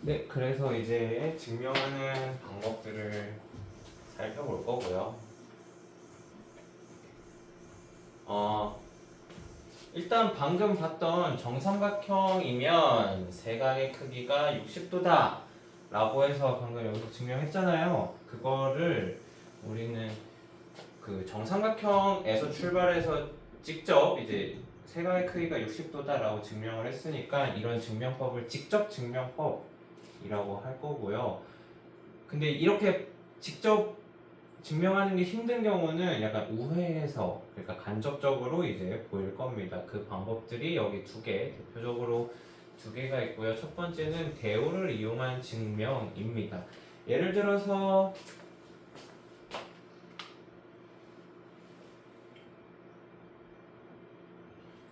네, 그래서 이제 증명하는 방법들을 살펴볼 거고요. 일단 방금 봤던 정삼각형이면 세각의 크기가 60도다 라고 해서 방금 여기서 증명했잖아요. 그거를 우리는 그 정삼각형에서 출발해서 직접 이제 세각의 크기가 60도다 라고 증명을 했으니까 이런 증명법을 직접 증명법이라고 할 거고요. 근데 이렇게 직접 증명하는 게 힘든 경우는 약간 우회해서, 그러니까 간접적으로 이제 보일 겁니다. 그 방법들이 여기 두 개, 대표적으로 두 개가 있고요. 첫 번째는 대우를 이용한 증명입니다. 예를 들어서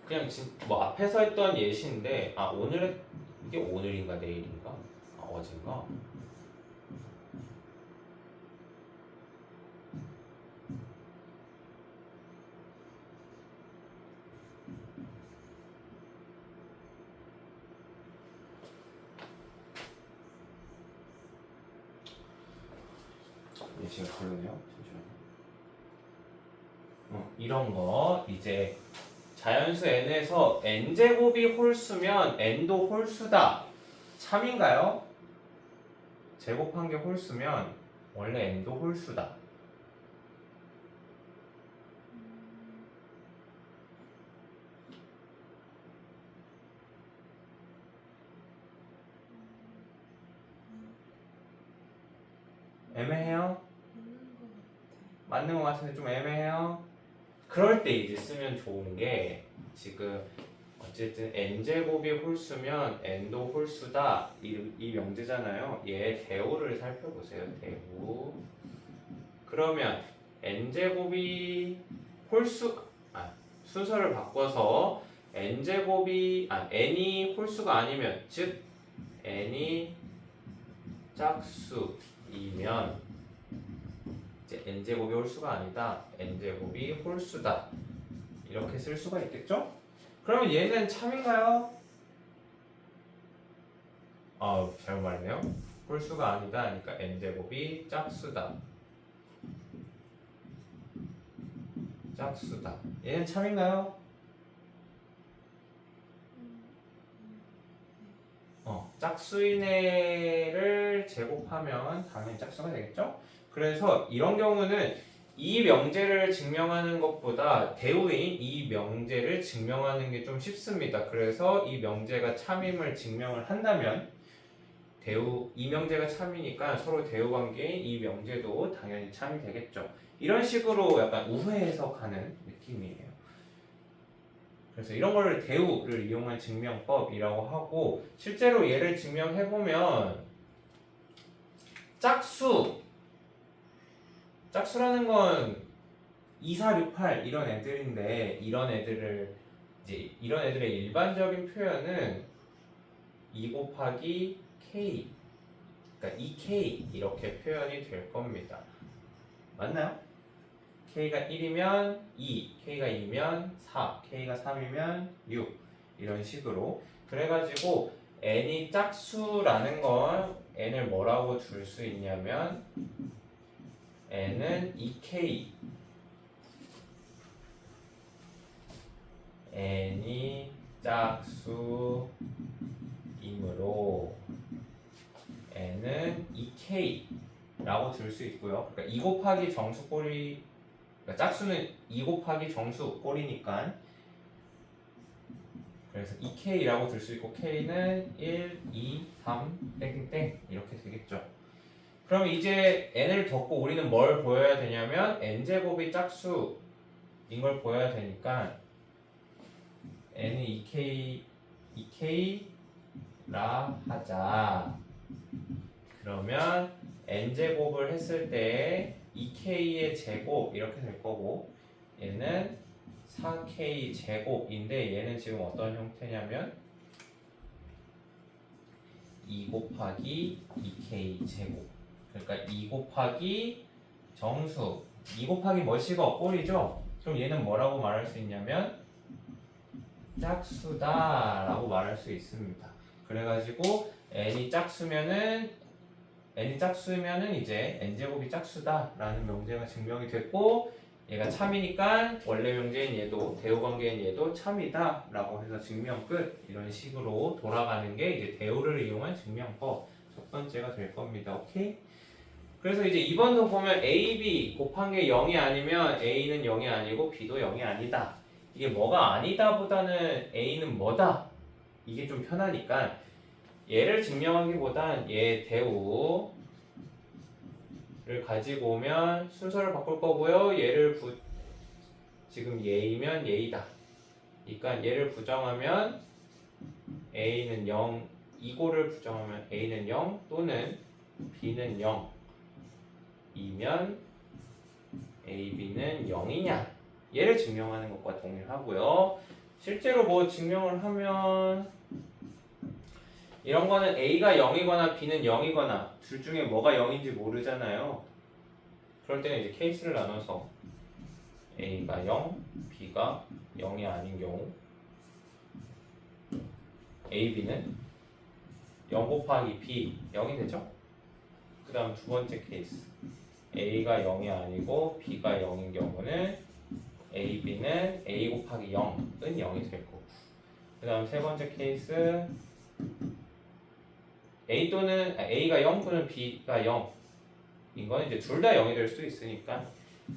그냥 뭐 앞에서 했던 예시인데, 오늘의 이게 오늘인가 내일인가? 어젠가? 예시가 다르네요. 잠시만요. 이런 거 이제 자연수 n에서 n제곱이 홀수면 n도 홀수다. 참인가요? 제곱한 게 홀수면 원래 n도 홀수다. 애매해요? 맞는 것 같은데 좀 애매해요? 그럴 때 이제 쓰면 좋은 게 지금 어쨌든 n제곱이 홀수면 n도 홀수다 이 명제잖아요. 얘 대우를 살펴보세요. 대우. 그러면 n제곱이 순서를 바꿔서 n이 홀수가 아니면, 즉 n이 짝수이면 이제 n제곱이 홀수가 아니다, n제곱이 홀수다, 이렇게 쓸 수가 있겠죠? 그러면 얘는 참인가요? 잘못 말했네요. 홀수가 아니다 하니까 n제곱이 짝수다. 얘는 참인가요? 짝수인 애를 제곱하면 당연히 짝수가 되겠죠? 그래서 이런 경우는 이 명제를 증명하는 것보다 대우인 이 명제를 증명하는 게 좀 쉽습니다. 그래서 이 명제가 참임을 증명을 한다면 이 명제가 참이니까 서로 대우 관계인 이 명제도 당연히 참이 되겠죠. 이런 식으로 약간 우회 해석하는 느낌이에요. 그래서 이런 거를 대우를 이용한 증명법이라고 하고, 실제로 얘를 증명해보면 짝수라는 건 2, 4, 6, 8 이런 애들인데, 이런 애들의 일반적인 표현은 2 곱하기 k, 그러니까 2k 이렇게 표현이 될 겁니다. 맞나요? k가 1이면 2, k가 2면 4, k가 3이면 6 이런 식으로. 그래가지고 n이 짝수라는 건 n을 뭐라고 줄 수 있냐면 n은 2k, n이 짝수이므로 n은 2k 라고 줄 수 있고요. 그러니까 2 곱하기 정수 꼴이, 그러니까 짝수는 2 곱하기 정수 꼴이니까, 그래서 2k라고 들 수 있고 k는 1, 2, 3 땡땡땡 이렇게 되겠죠. 그럼 이제 n을 덮고 우리는 뭘 보여야 되냐면 n제곱이 짝수인 걸 보여야 되니까 n이 2k라 하자. 그러면 n제곱을 했을 때 2k의 제곱 이렇게 될 거고, 얘는 4k 제곱인데 얘는 지금 어떤 형태냐면 2 곱하기 2k 제곱. 그러니까 2 곱하기 정수, 2 곱하기 뭐시고 꼴이죠? 그럼 얘는 뭐라고 말할 수 있냐면 짝수다 라고 말할 수 있습니다. 그래가지고 n이 짝수면은 이제 n제곱이 짝수다라는 명제가 증명이 됐고 얘가 참이니까 원래 명제인 얘도 대우관계인 얘도 참이다라고 해서 증명 끝. 이런 식으로 돌아가는 게 이제 대우를 이용한 증명법 첫 번째가 될 겁니다. 오케이? 그래서 이제 2번도 보면 A, B 곱한 게 0이 아니면 A는 0이 아니고 B도 0이 아니다. 이게 뭐가 아니다 보다는 A는 뭐다. 이게 좀 편하니까 얘를 증명하기보단 얘 대우를 가지고 오면 순서를 바꿀 거고요. 지금 얘이면 얘이다. 그러니까 얘를 부정하면 A는 0, 이고를 부정하면 A는 0 또는 B는 0 이면 A, B는 0이냐 얘를 증명하는 것과 동일하고요. 실제로 뭐 증명을 하면 이런 거는 A가 0이거나 B는 0이거나 둘 중에 뭐가 0인지 모르잖아요. 그럴 때는 이제 케이스를 나눠서 A가 0, B가 0이 아닌 경우 A, B는 0 곱하기 B 0이 되죠? 그 다음 두 번째 케이스 A가 0이 아니고 B가 0인 경우는 A, B는 A 곱하기 0은 0이 될 거고 그 다음 세 번째 케이스 A가 0 또는 B가 0 이건 이제 둘 다 0이 될 수도 있으니까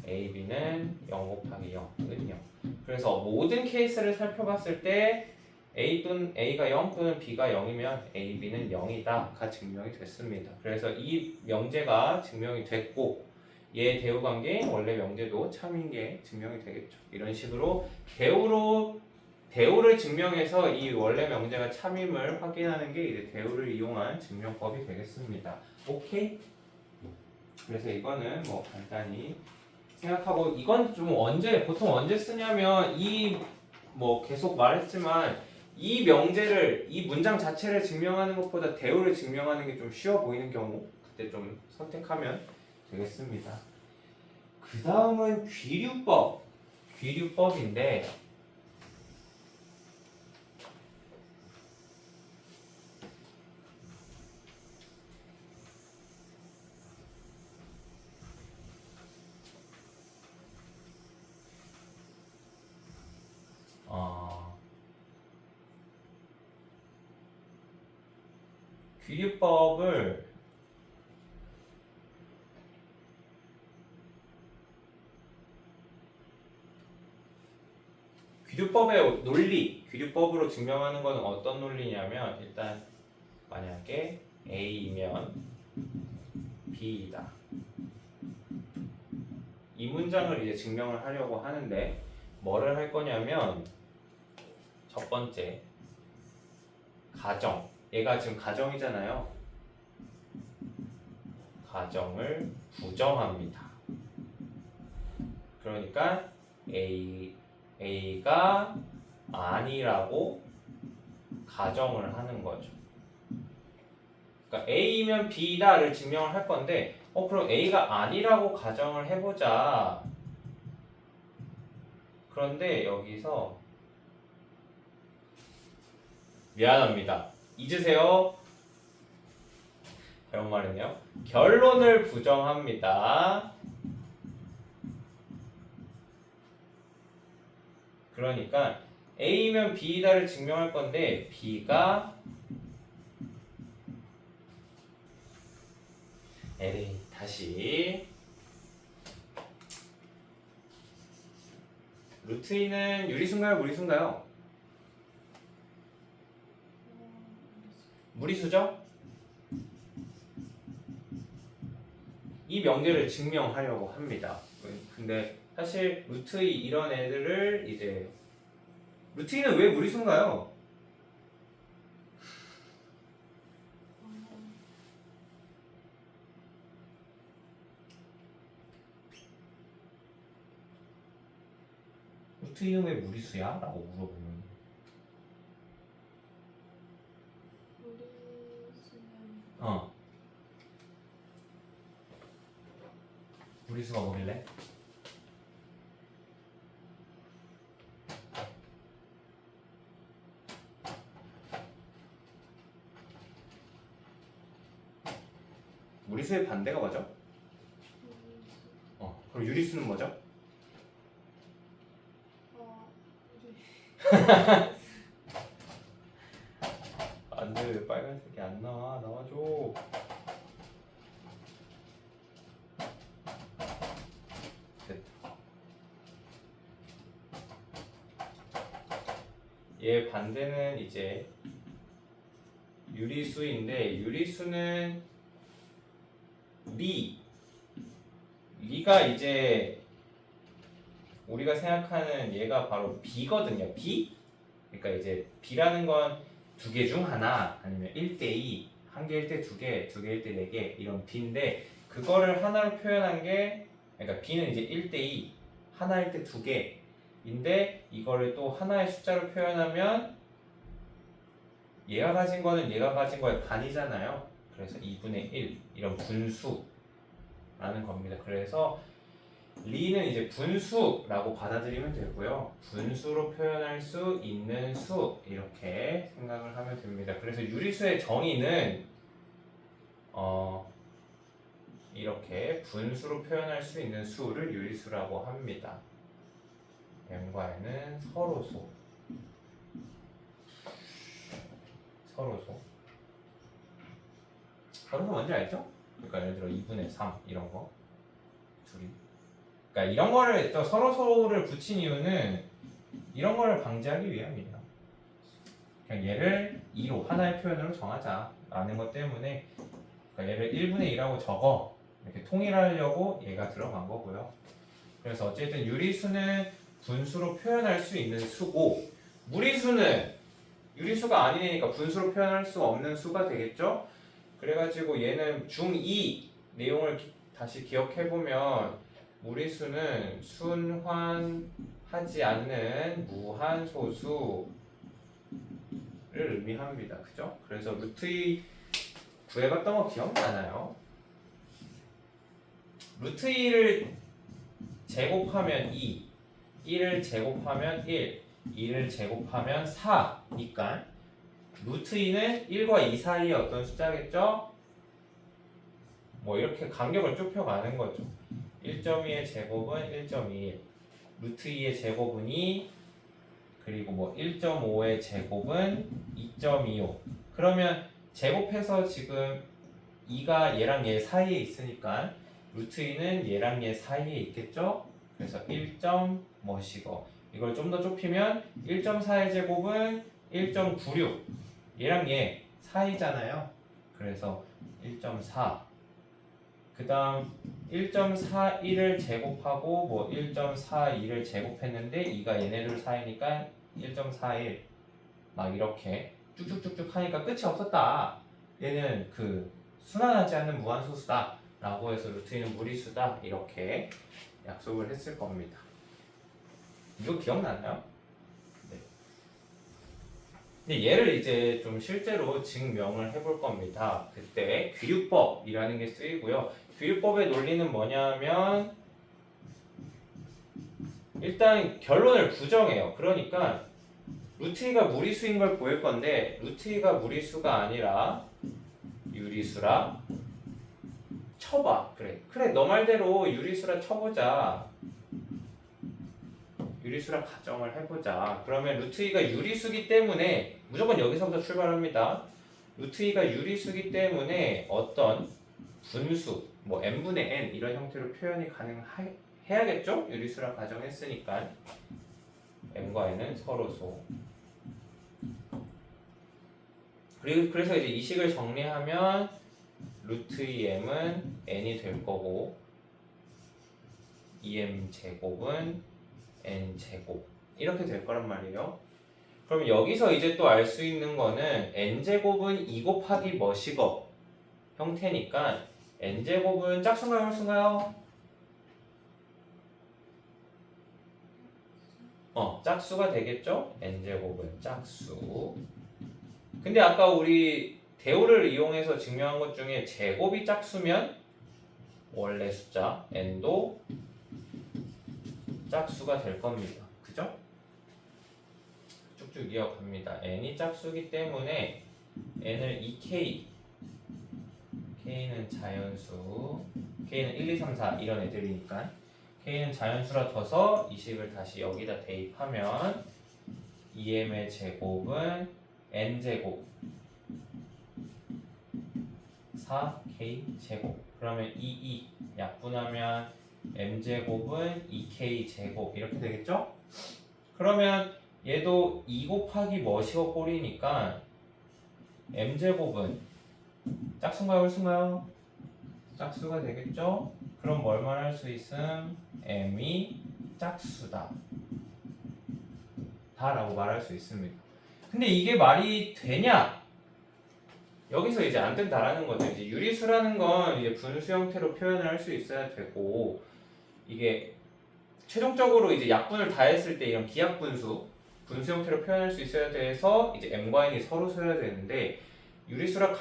A, B는 0 곱하기 0은 0 그래서 모든 케이스를 살펴봤을 때 A가 0 또는 B가 0이면 A, B는 0이다가 증명이 됐습니다. 그래서 이 명제가 증명이 됐고 얘 대우관계인 원래 명제도 참인 게 증명이 되겠죠. 이런 식으로 대우를 증명해서 이 원래 명제가 참임을 확인하는 게 이제 대우를 이용한 증명법이 되겠습니다. 오케이? 그래서 이거는 뭐 간단히 생각하고 이건 좀 보통 언제 쓰냐면 뭐 계속 말했지만 이 문장 자체를 증명하는 것보다 대우를 증명하는 게 좀 쉬워 보이는 경우 그때 좀 선택하면 되겠습니다. 그 다음은 귀류법인데 귀류법을 귀류법의 논리, 귀류법으로 증명하는 것은 어떤 논리냐면 일단 만약에 A이면 B이다. 이 문장을 이제 증명을 하려고 하는데 뭐를 할 거냐면 첫 번째 가정. 얘가 지금 가정이잖아요. 가정을 부정합니다. 그러니까 A가 아니라고 가정을 하는 거죠. 그러니까 A면 B다를 증명을 할 건데 그럼 A가 아니라고 가정을 해보자. 그런데 여기서 미안합니다. 잊으세요. 잘못 말했네요. 결론을 부정합니다. 그러니까 A면 B다를 증명할 건데 B가 다시 루트 2는 유리수인가요? 무리수인가요? 무리수죠? 이 명제를 증명하려고 합니다. 근데 사실 루트 2 이런 애들을 이제 루트 2는 왜 무리수인가요? 루트 2는 왜 무리수야? 라고 물어보면 무리수가 뭐길래? 무리수의 반대가 뭐죠? 그럼 유리수는 뭐죠? 안돼, 왜 빨간색이 안 나와? 나와줘. 됐다. 얘 반대는 이제 유리수인데, 유리수는 리가 이제 우리가 생각하는 얘가 바로 B거든요. B? 그러니까 이제 B라는 건 두 개 중 하나, 아니면 1대2, 한 개일 때 두 개, 두 개일 때 네 개, 이런 B인데, 그거를 하나로 표현한 게, 그러니까 B는 이제 1대2, 하나일 때 두 개인데, 이거를 또 하나의 숫자로 표현하면 얘가 가진 거는 얘가 가진 거의 반이잖아요. 그래서 2분의 1, 이런 분수라는 겁니다. 그래서 리는 이제 분수라고 받아들이면 되고요. 분수로 표현할 수 있는 수, 이렇게 생각을 하면 됩니다. 그래서 유리수의 정의는 이렇게 분수로 표현할 수 있는 수를 유리수라고 합니다. M과 N은 서로소. 서로소 뭔지 알죠? 그러니까 예를 들어 2분의 3 이런 거 둘이. 그러니까 이런 거를 또 서로소를 붙인 이유는 이런 거를 방지하기 위함이에요. 그냥 얘를 2로 하나의 표현으로 정하자라는 것 때문에, 그러니까 얘를 1분의 2라고 적어 이렇게 통일하려고 얘가 들어간 거고요. 그래서 어쨌든 유리수는 분수로 표현할 수 있는 수고, 무리수는 유리수가 아니니까 분수로 표현할 수 없는 수가 되겠죠? 그래가지고 얘는 중2 내용을 다시 기억해보면, 무리수는 순환하지 않는 무한소수를 의미합니다. 그죠? 그래서 루트 2 구해봤던 거 기억나나요? 루트 2를 제곱하면 2, 1을 제곱하면 1, 2를 제곱하면 4니까 루트 2는 1과 2 사이의 어떤 숫자겠죠? 뭐 이렇게 간격을 좁혀가는 거죠. 1.2의 제곱은 1.21, 루트 2의 제곱은 2, 그리고 뭐 1.5의 제곱은 2.25. 그러면 제곱해서 지금 2가 얘랑 얘 사이에 있으니까 루트 2는 얘랑 얘 사이에 있겠죠? 그래서 1. 뭐시고, 이걸 좀 더 좁히면 1.4의 제곱은 1.96, 얘랑 얘 사이잖아요. 그래서 1.4. 그 다음 1.41을 제곱하고 뭐 1.42를 제곱했는데 2가 얘네들 사이니까 1.41, 막 이렇게 쭉쭉쭉쭉 하니까 끝이 없었다. 얘는 그 순환하지 않는 무한소수다 라고 해서 루트 2는 무리수다, 이렇게 약속을 했을 겁니다. 이거 기억나나요? 네. 근데 얘를 이제 좀 실제로 증명을 해볼 겁니다. 그때 귀류법이라는 게 쓰이고요. 귀류법의 논리는 뭐냐면, 일단 결론을 부정해요. 그러니까 루트 2가 무리수인 걸 보일 건데, 루트 2가 무리수가 아니라 유리수라 쳐봐. 그래 너 말대로 유리수라 쳐보자. 유리수라 가정을 해보자. 그러면 루트 2가 유리수기 때문에 무조건 여기서부터 출발합니다. 루트 2가 유리수기 때문에 어떤 분수, 뭐 n분의 n 이런 형태로 표현이 가능해야겠죠? 유리수라 가정했으니까. m과 n은 서로소. 그리고 그래서 이제 이 식을 정리하면 루트 2m은 n이 될 거고 2m 제곱은 n 제곱, 이렇게 될 거란 말이에요. 그럼 여기서 이제 또 알 수 있는 거는 n 제곱은 2 곱하기 뭐시거 형태니까 n 제곱은 짝수인가요, 홀수인가요? 짝수가 되겠죠? n 제곱은 짝수. 근데 아까 우리 대우를 이용해서 증명한 것 중에 제곱이 짝수면 원래 숫자 n도 짝수가 될 겁니다. 그죠? 쭉쭉 이어갑니다. n이 짝수기 때문에 n을 2k K는 자연수, K는 1, 2, 3, 4 이런 애들이니까 K는 자연수라 둬서 이 식을 다시 여기다 대입하면 2m의 제곱은 n제곱 4k 제곱 그러면 2 약분하면 m제곱은 2k 제곱 이렇게 되겠죠? 그러면 얘도 2 곱하기 뭐시고 꼴이니까 m제곱은 짝수인가요 홀수인가요? 짝수가 되겠죠? 그럼 뭘 말할 수 있음? m이 짝수다 라고 말할 수 있습니다. 근데 이게 말이 되냐? 여기서 이제 안 된다라는 거죠. 이제 유리수라는 건 이제 분수 형태로 표현을 할 수 있어야 되고 이게 최종적으로 이제 약분을 다 했을 때 이런 기하분수 분수 형태로 표현할 수 있어야 돼서 이제 m과 n이 서로 서야 되는데 유리수라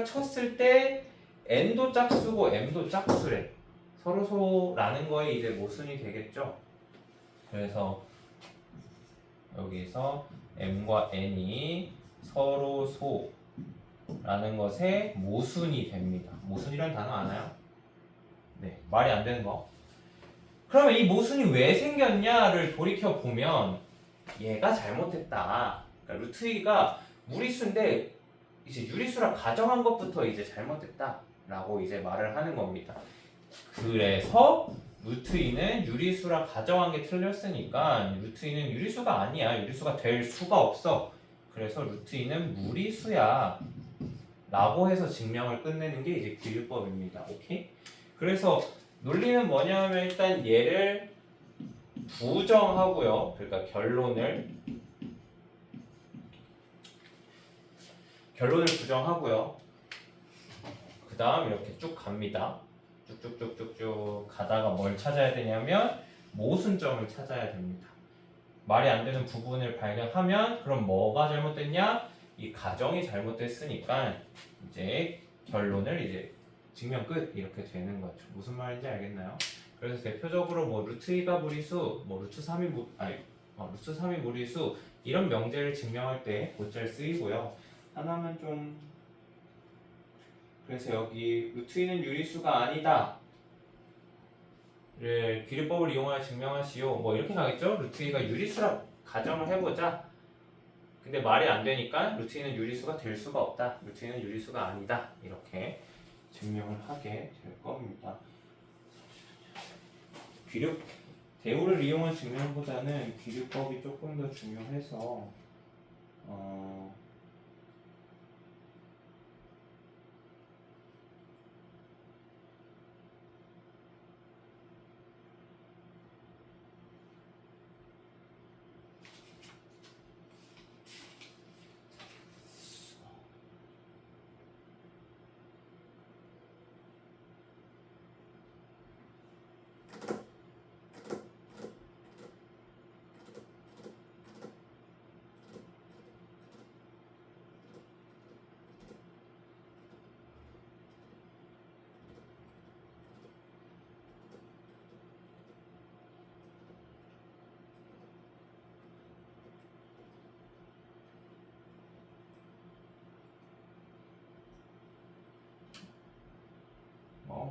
쳤을 때 n도 짝수고 m도 짝수래. 서로 소라는 거에 이제 모순이 되겠죠. 그래서 여기서 m과 n이 서로 소라는 것에 모순이 됩니다. 모순이라는 단어 아나요? 네, 말이 안 되는 거. 그러면 이 모순이 왜 생겼냐를 돌이켜 보면 얘가 잘못했다. 그러니까 루트 2가 무리수인데 이제 유리수라 가정한 것부터 이제 잘못됐다라고 이제 말을 하는 겁니다. 그래서 루트 2는 유리수라 가정한 게 틀렸으니까 루트 2는 유리수가 아니야. 유리수가 될 수가 없어. 그래서 루트 2는 무리수야. 라고 해서 증명을 끝내는 게 이제 기율법입니다. 오케이? 그래서 논리는 뭐냐면 일단 얘를 부정하고요. 그러니까 결론을 부정하고요. 그 다음 이렇게 쭉 갑니다. 쭉쭉쭉쭉쭉 가다가 뭘 찾아야 되냐면 모순점을 찾아야 됩니다. 말이 안 되는 부분을 발견하면 그럼 뭐가 잘못됐냐? 이 가정이 잘못됐으니까 이제 결론을 이제 증명 끝 이렇게 되는 거죠. 무슨 말인지 알겠나요? 그래서 대표적으로 뭐 루트 2가 무리수, 뭐 루트 3이 루트 3이 무리수 이런 명제를 증명할 때 곧잘 쓰이고요. 하나만 좀 그래서 여기 루트 2는 유리수가 아니다. 를 기류법을 이용하여 증명하시오. 뭐 이렇게 가겠죠? 루트 2가 유리수라 가정을 해보자. 근데 말이 안 되니까 루트 2는 유리수가 될 수가 없다. 루트 2는 유리수가 아니다. 이렇게 증명을 하게 될 겁니다. 대우를 이용한 증명보다는 기류법이 조금 더 중요해서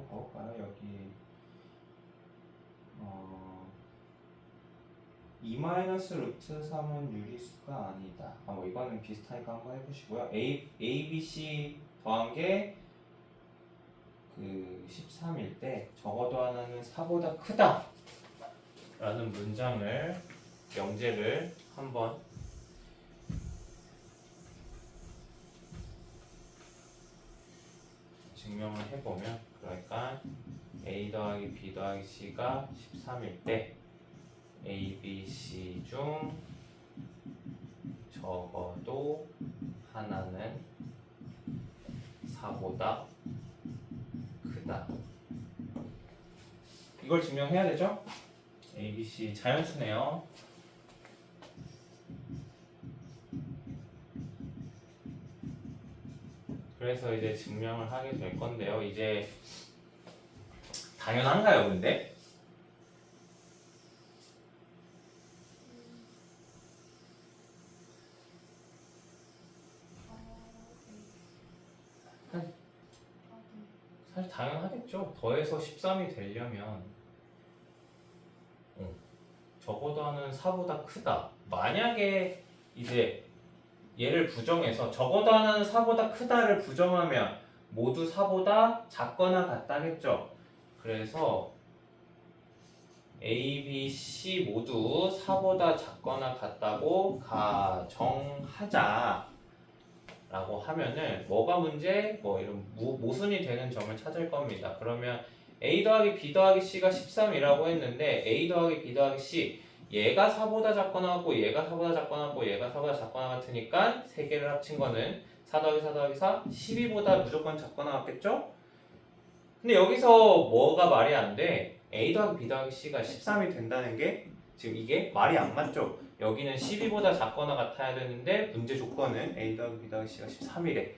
볼까요? 여기 2 루트 3은 유리수가 아니다. 뭐 이거는 비슷하니까 한번 해보시고요. A, B, C 더한 게 그 13일 때 적어도 하나는 4보다 크다 라는 문장을 명제를 한번 증명을 해보면 그러니까 A 더하기 B 더하기 C가 13일 때 A, B, C 중 적어도 하나는 4보다 크다. 이걸 증명해야 되죠? A, B, C 자연수네요. 그래서 이제 증명을 하게 될 건데요. 이제 당연한가요, 근데? 사실 당연하겠죠. 더해서 13이 되려면 저보다는 4보다 크다. 만약에 이제 얘를 부정해서 저보다는 4보다 크다를 부정하면 모두 4보다 작거나 같다겠죠. 그래서 A, B, C 모두 4보다 작거나 같다고 가정하자 라고 하면은 뭐가 문제? 뭐 이런 모순이 되는 점을 찾을 겁니다. 그러면 A 더하기 B 더하기 C가 13이라고 했는데 A 더하기 B 더하기 C 얘가 4보다 작거나 같고 얘가 4보다 작거나 같고 얘가 4보다 작거나 같으니까 세 개를 합친 거는 4 더하기 4 더하기 4 12보다 무조건 작거나 같겠죠? 근데 여기서 뭐가 말이 안 돼? A 더하기 B 더하기 C가 13이 된다는 게 지금 이게 말이 안 맞죠? 여기는 12보다 작거나 같아야 되는데 문제 조건은 A 더하기 B 더하기 C가 13이래.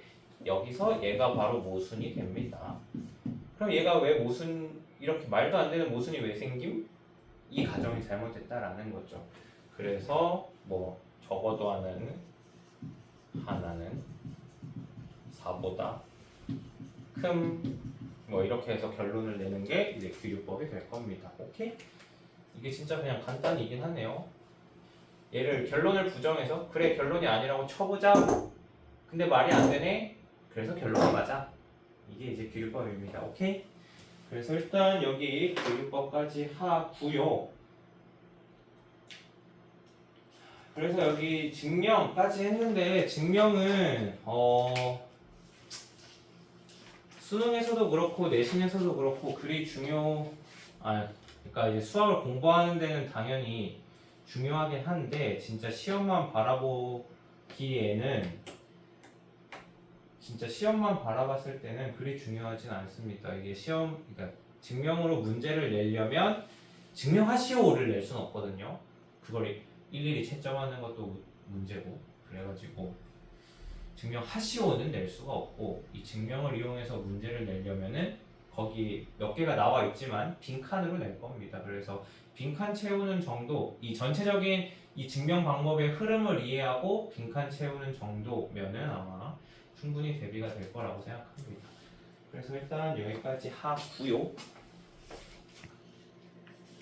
여기서 얘가 바로 모순이 됩니다. 그럼 얘가 왜 이렇게 말도 안 되는 모순이 왜 생김? 이 가정이 잘못됐다라는 거죠. 그래서 뭐 적어도 하나는 4보다 뭐 이렇게 해서 결론을 내는 게 이제 규율법이 될 겁니다. 오케이? 이게 진짜 그냥 간단이긴 하네요. 얘를 결론을 부정해서 그래 결론이 아니라고 쳐보자. 근데 말이 안 되네. 그래서 결론이 맞아. 이게 이제 규율법입니다. 오케이? 그래서 일단 여기 규율법까지 하고요. 그래서 여기 증명까지 했는데 증명은 수능에서도 그렇고 내신에서도 그렇고 그러니까 이제 수학을 공부하는 데는 당연히 중요하긴 한데 진짜 시험만 바라봤을 때는 그리 중요하진 않습니다. 이게 그러니까 증명으로 문제를 내려면 증명하시오를 낼 수는 없거든요. 그걸 일일이 채점하는 것도 문제고 그래가지고 증명하시오는 낼 수가 없고 이 증명을 이용해서 문제를 내려면은 거기 몇 개가 나와 있지만 빈칸으로 낼 겁니다. 그래서 빈칸 채우는 정도, 이 전체적인 이 증명 방법의 흐름을 이해하고 빈칸 채우는 정도면은 아마 충분히 대비가 될 거라고 생각합니다. 그래서 일단 여기까지 하고요.